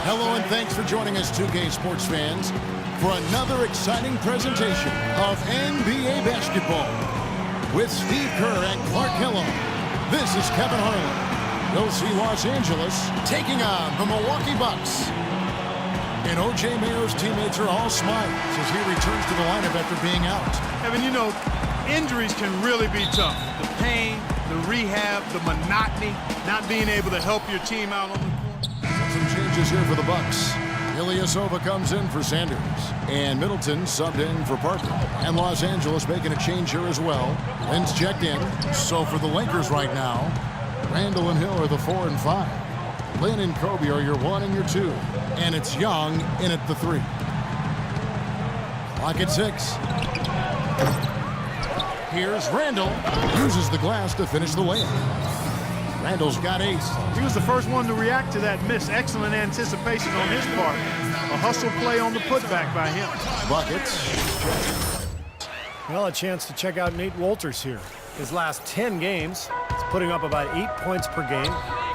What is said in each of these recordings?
Hello and thanks for joining us 2K Sports fans for another exciting presentation of NBA basketball. With Steve Kerr and Clark Kellogg, this is Kevin Harlan. You'll see Los Angeles taking on the Milwaukee Bucks. And O.J. Mayo's teammates are all smiles as he returns to the lineup after being out. Evan, you know, injuries can really be tough. The pain, the rehab, the monotony, not being able to help your team out on the court. Some changes here for the Bucks. Ilyasova comes in for Sanders. And Middleton subbed in for Parker. And Los Angeles making a change here as well. Lynn's checked in. So for the Lakers right now, Randall and Hill are the 4 and 5. Lynn and Kobe are your 1 and your 2. And it's Young in at the 3. Clock at 6. Here's Randall. Uses the glass to finish the layup. Randall's got ace. He was the first one to react to that miss. Excellent anticipation on his part. A hustle play on the putback by him. Buckets. Well, a chance to check out Nate Wolters here. His last 10 games, he's putting up about 8 points per game,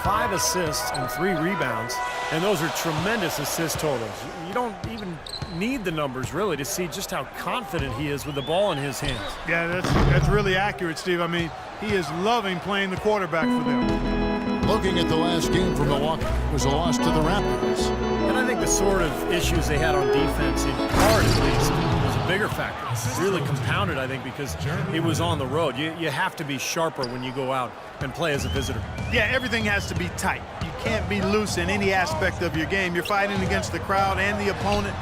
5 assists and 3 rebounds. And those are tremendous assist totals. You don't even need the numbers, really, to see just how confident he is with the ball in his hands. Yeah, that's really accurate, Steve. I mean, he is loving playing the quarterback for them. Looking at the last game for Milwaukee, it was a loss to the Raptors. And I think the sort of issues they had on defense, in part at least, was a bigger factor. It's really compounded, I think, because it was on the road. You have to be sharper when you go out and play as a visitor. Yeah, everything has to be tight. You can't be loose in any aspect of your game. You're fighting against the crowd and the opponent.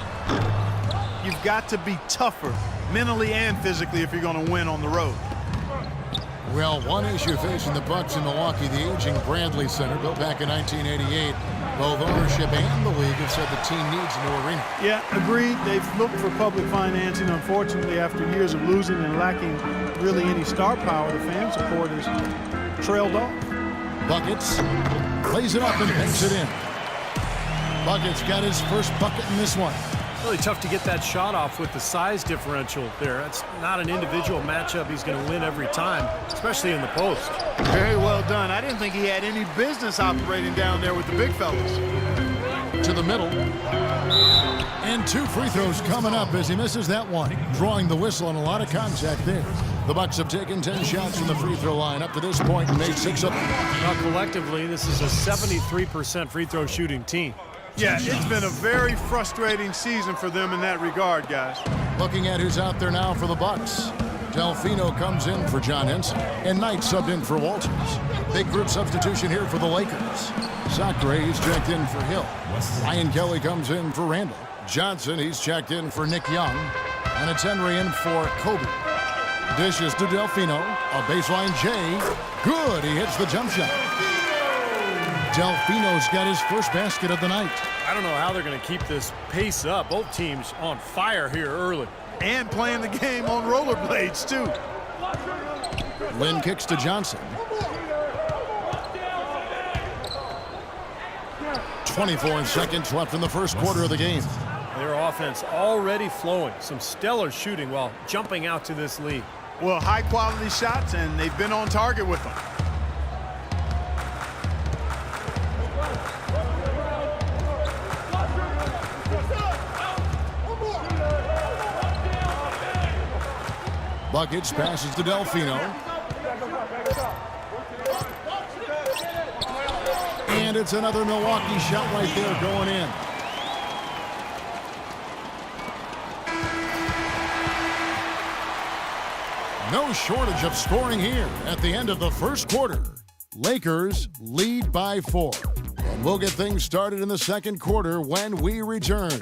You've got to be tougher, mentally and physically, if you're going to win on the road. Well, one issue facing the Bucks in Milwaukee, the aging Bradley Center, built back in 1988. Both ownership and the league have said the team needs a new arena. Yeah, agreed. They've looked for public financing. Unfortunately, after years of losing and lacking really any star power, the fan support has trailed off. Buckets plays it up and banks it in. Buckets got his first bucket in this one. Really tough to get that shot off with the size differential there. It's not an individual matchup he's going to win every time, especially in the post. Very well done. I didn't think he had any business operating down there with the big fellas. To the middle. And 2 free throws coming up as he misses that one. Drawing the whistle and a lot of contact there. The Bucks have taken 10 shots from the free throw line up to this point and made 6 of them. Now, collectively, this is a 73% free throw shooting team. Yeah, it's been a very frustrating season for them in that regard, guys. Looking at who's out there now for the Bucks. Delfino comes in for John Henson, and Knight subbed in for Walters. Big group substitution here for the Lakers. Zachary, he's checked in for Hill. Ryan Kelly comes in for Randall. Johnson, he's checked in for Nick Young. And it's Henry in for Kobe. Dishes to Delfino. A baseline J. Good, he hits the jump shot. Delfino's got his first basket of the night. I don't know how they're going to keep this pace up. Both teams on fire here early. And playing the game on rollerblades, too. Lynn kicks to Johnson. 24 seconds left in the first quarter of the game. Their offense already flowing. Some stellar shooting while jumping out to this lead. Well, high-quality shots, and they've been on target with them. Buckets passes to Delfino. And it's another Milwaukee shot right there going in. No shortage of scoring here at the end of the first quarter. Lakers lead by 4. And we'll get things started in the second quarter when we return.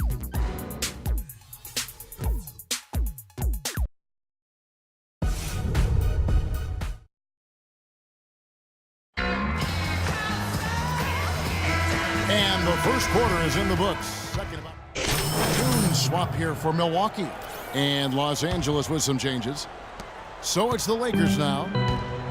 And the first quarter is in the books. Second about noon swap here for Milwaukee. And Los Angeles with some changes. So it's the Lakers now.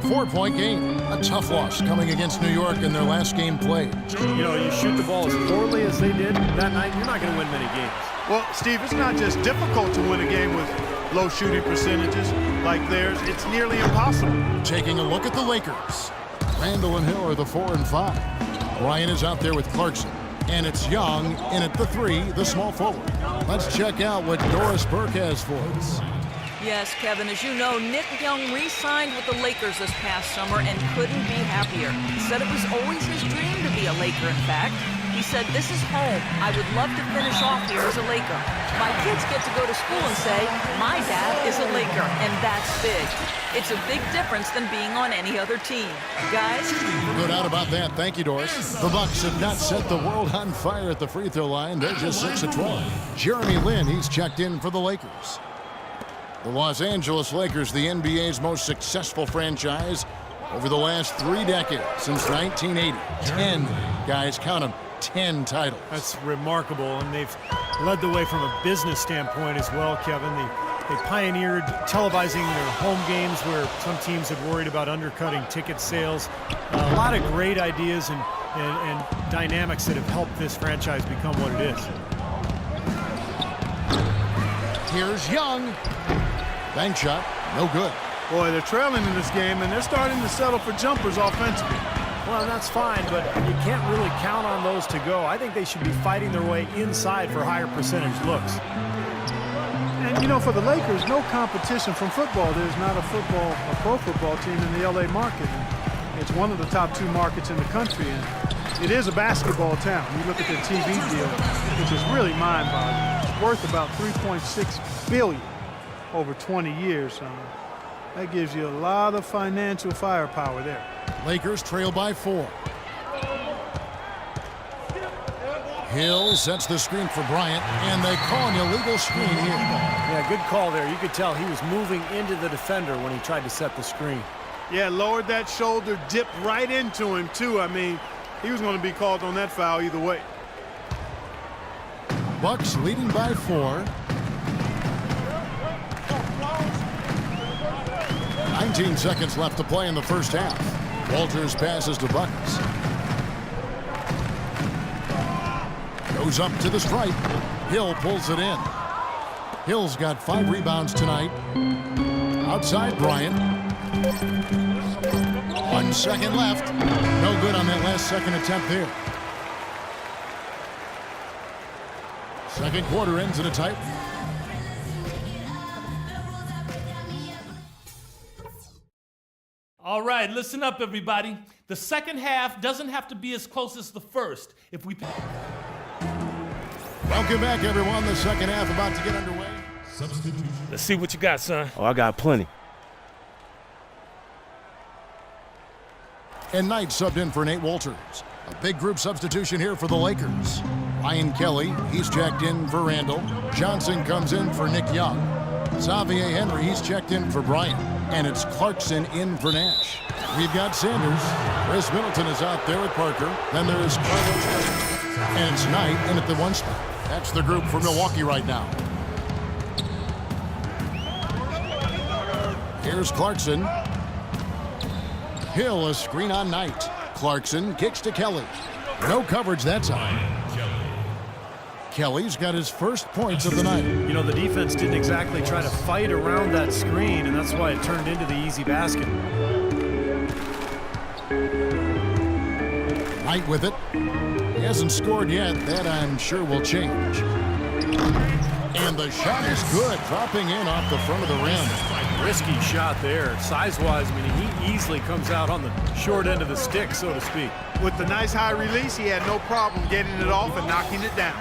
4-point game. A tough loss coming against New York in their last game played. You know, you shoot the ball as poorly as they did that night, you're not going to win many games. Well, Steve, it's not just difficult to win a game with low shooting percentages like theirs. It's nearly impossible. Taking a look at the Lakers. Randall and Hill are the 4 and 5. Ryan is out there with Clarkson. And it's Young in at the 3, the small forward. Let's check out what Doris Burke has for us. Yes, Kevin, as you know, Nick Young re-signed with the Lakers this past summer and couldn't be happier. He said it was always his dream to be a Laker, in fact. He said, "This is home. I would love to finish off here as a Laker. My kids get to go to school and say, my dad is a Laker, and that's big. It's a big difference than being on any other team." Guys? No doubt about that. Thank you, Doris. The Bucks have not set the world on fire at the free throw line. They're just 6 of 12. Jeremy Lin, he's checked in for the Lakers. The Los Angeles Lakers, the NBA's most successful franchise over the last 3 decades, since 1980. 10, guys, count them, 10 titles. That's remarkable, and they've led the way from a business standpoint as well, Kevin. They pioneered televising their home games where some teams had worried about undercutting ticket sales. A lot of great ideas and dynamics that have helped this franchise become what it is. Here's Young. Bank shot, no good. Boy, they're trailing in this game, and they're starting to settle for jumpers offensively. Well, that's fine, but you can't really count on those to go. I think they should be fighting their way inside for higher percentage looks. And, you know, for the Lakers, no competition from football. There's not a pro football team in the L.A. market. It's one of the top 2 markets in the country, and it is a basketball town. You look at their TV deal, which is really mind-boggling. It's worth about $3.6 billion over 20 years. That gives you a lot of financial firepower there. Lakers trail by 4. Hill sets the screen for Bryant, and they call an illegal screen here. Yeah, good call there. You could tell he was moving into the defender when he tried to set the screen. Yeah, lowered that shoulder, dipped right into him, too. I mean, he was going to be called on that foul either way. Bucks leading by 4. 19 seconds left to play in the first half. Walters passes to Bucks. Goes up to the stripe. Hill pulls it in. Hill's got 5 rebounds tonight. Outside Bryant. 1 second left. No good on that last second attempt there. Second quarter ends in a tight. All right, listen up, everybody. The second half doesn't have to be as close as the first. If we Welcome back, everyone. The second half about to get underway. Substitution. Let's see what you got, son. Oh, I got plenty. And Knight subbed in for Nate Walters. A big group substitution here for the Lakers. Ryan Kelly, he's checked in for Randall. Johnson comes in for Nick Young. Xavier Henry, he's checked in for Bryant. And it's Clarkson in for Nash. We've got Sanders. Chris Middleton is out there with Parker. Then there's Carlos. And it's Knight in at the 1 spot. That's the group for Milwaukee right now. Here's Clarkson. Hill, a screen on Knight. Clarkson kicks to Kelly. No coverage that time. Kelly's got his first points of the night. You know, the defense didn't exactly try to fight around that screen, and that's why it turned into the easy basket. Knight with it. He hasn't scored yet. That, I'm sure, will change. And the shot is good, dropping in off the front of the rim. Risky shot there. Size-wise, I mean, he easily comes out on the short end of the stick, so to speak. With the nice high release, he had no problem getting it off and knocking it down.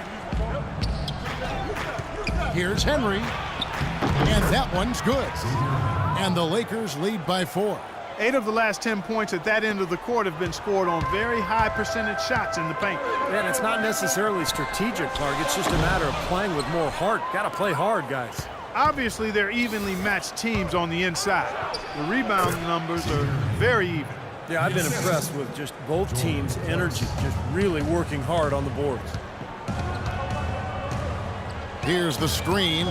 Here's Henry. And that one's good. And the Lakers lead by 4. 8 of the last 10 points at that end of the court have been scored on very high percentage shots in the paint. And it's not necessarily strategic, Clark. It's just a matter of playing with more heart. Got to play hard, guys. Obviously, they're evenly matched teams on the inside. The rebound numbers are very even. Yeah, I've been impressed with just both teams' energy, just really working hard on the boards. Here's the screen.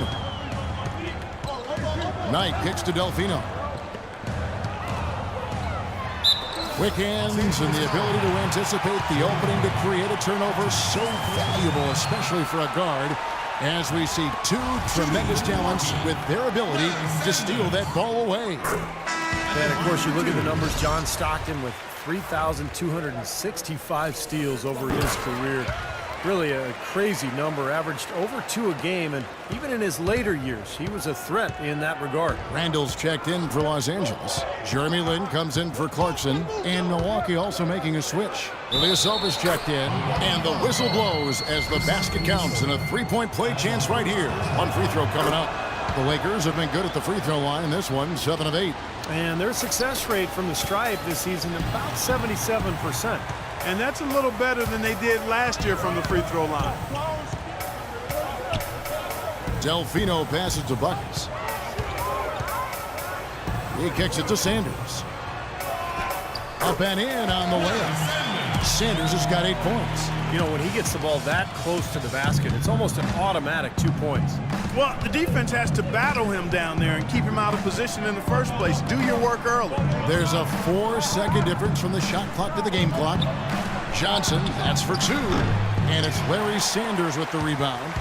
Knight kicks to Delfino. Quick hands and the ability to anticipate the opening to create a turnover, so valuable, especially for a guard, as we see 2 tremendous talents with their ability to steal that ball away. And, of course, you look at the numbers. John Stockton with 3,265 steals over his career. Really a crazy number, averaged over 2 a game, and even in his later years, he was a threat in that regard. Randall's checked in for Los Angeles. Jeremy Lin comes in for Clarkson, and Milwaukee also making a switch. Ilyasovan's checked in, and the whistle blows as the basket counts, and a three-point play chance right here. One free throw coming up. The Lakers have been good at the free throw line. This one, 7 of 8. And their success rate from the stripe this season, about 77%. And that's a little better than they did last year from the free throw line. Delfino passes to Buckets. He kicks it to Sanders. Up and in on the layup. Sanders has got 8 points. You know, when he gets the ball that close to the basket, it's almost an automatic 2 points. Well, the defense has to battle him down there and keep him out of position in the first place. Do your work early. There's a 4-second difference from the shot clock to the game clock. Johnson, that's for 2. And it's Larry Sanders with the rebound.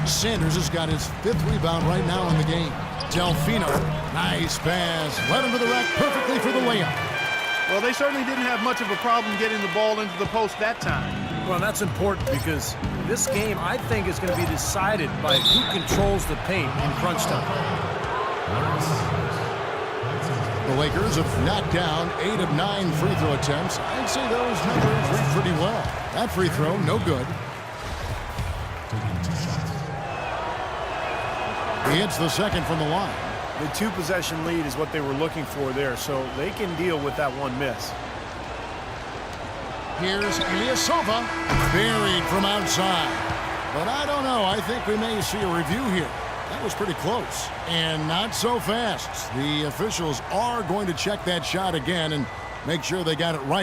Sanders has got his 5th rebound right now in the game. Delfino, nice pass. Led him to the rack perfectly for the layup. Well, they certainly didn't have much of a problem getting the ball into the post that time. Well, that's important because this game, I think, is going to be decided by who controls the paint in crunch time. The Lakers have knocked down 8 of 9 free throw attempts. I'd say those numbers read pretty well. That free throw, no good. He hits the second from the line. The 2-possession lead is what they were looking for there, so they can deal with that one miss. Here's Ilyasova, buried from outside. But I don't know. I think we may see a review here. That was pretty close. And not so fast. The officials are going to check that shot again and make sure they got it right.